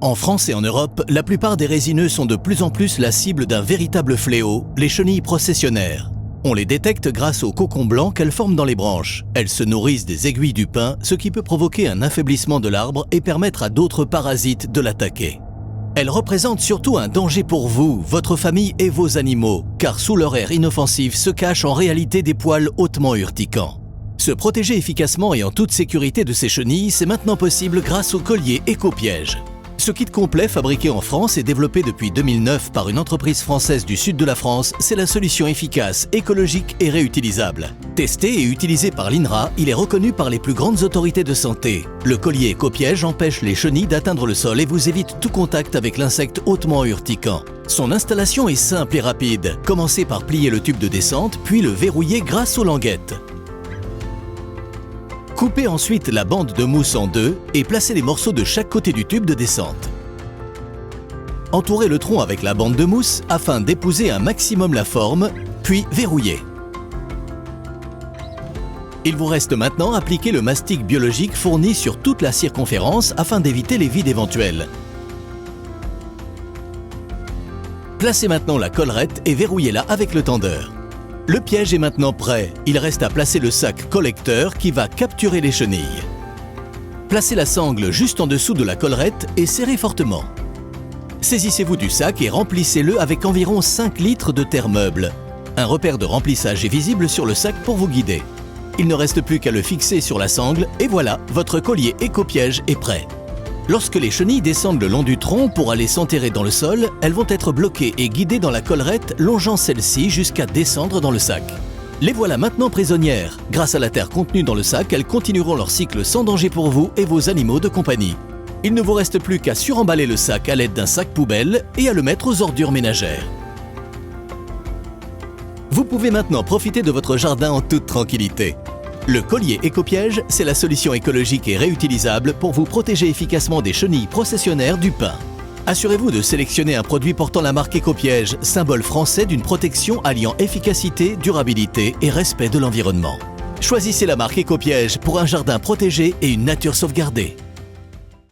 En France et en Europe, la plupart des résineux sont de plus en plus la cible d'un véritable fléau, les chenilles processionnaires. On les détecte grâce au cocon blanc qu'elles forment dans les branches. Elles se nourrissent des aiguilles du pin, ce qui peut provoquer un affaiblissement de l'arbre et permettre à d'autres parasites de l'attaquer. Elles représentent surtout un danger pour vous, votre famille et vos animaux, car sous leur air inoffensif se cachent en réalité des poils hautement urticants. Se protéger efficacement et en toute sécurité de ces chenilles, c'est maintenant possible grâce au collier éco-piège. Ce kit complet fabriqué en France et développé depuis 2009 par une entreprise française du sud de la France, c'est la solution efficace, écologique et réutilisable. Testé et utilisé par l'INRA, il est reconnu par les plus grandes autorités de santé. Le collier éco-piège empêche les chenilles d'atteindre le sol et vous évite tout contact avec l'insecte hautement urticant. Son installation est simple et rapide. Commencez par plier le tube de descente, puis le verrouiller grâce aux languettes. Coupez ensuite la bande de mousse en deux et placez les morceaux de chaque côté du tube de descente. Entourez le tronc avec la bande de mousse afin d'épouser un maximum la forme, puis verrouillez. Il vous reste maintenant à appliquer le mastic biologique fourni sur toute la circonférence afin d'éviter les vides éventuels. Placez maintenant la collerette et verrouillez-la avec le tendeur. Le piège est maintenant prêt, il reste à placer le sac collecteur qui va capturer les chenilles. Placez la sangle juste en dessous de la collerette et serrez fortement. Saisissez-vous du sac et remplissez-le avec environ 5 litres de terre meuble. Un repère de remplissage est visible sur le sac pour vous guider. Il ne reste plus qu'à le fixer sur la sangle et voilà, votre collier éco-piège est prêt. Lorsque les chenilles descendent le long du tronc pour aller s'enterrer dans le sol, elles vont être bloquées et guidées dans la collerette, longeant celle-ci jusqu'à descendre dans le sac. Les voilà maintenant prisonnières. Grâce à la terre contenue dans le sac, elles continueront leur cycle sans danger pour vous et vos animaux de compagnie. Il ne vous reste plus qu'à suremballer le sac à l'aide d'un sac poubelle et à le mettre aux ordures ménagères. Vous pouvez maintenant profiter de votre jardin en toute tranquillité. Le collier éco-piège, c'est la solution écologique et réutilisable pour vous protéger efficacement des chenilles processionnaires du pin. Assurez-vous de sélectionner un produit portant la marque éco-piège, symbole français d'une protection alliant efficacité, durabilité et respect de l'environnement. Choisissez la marque éco-piège pour un jardin protégé et une nature sauvegardée.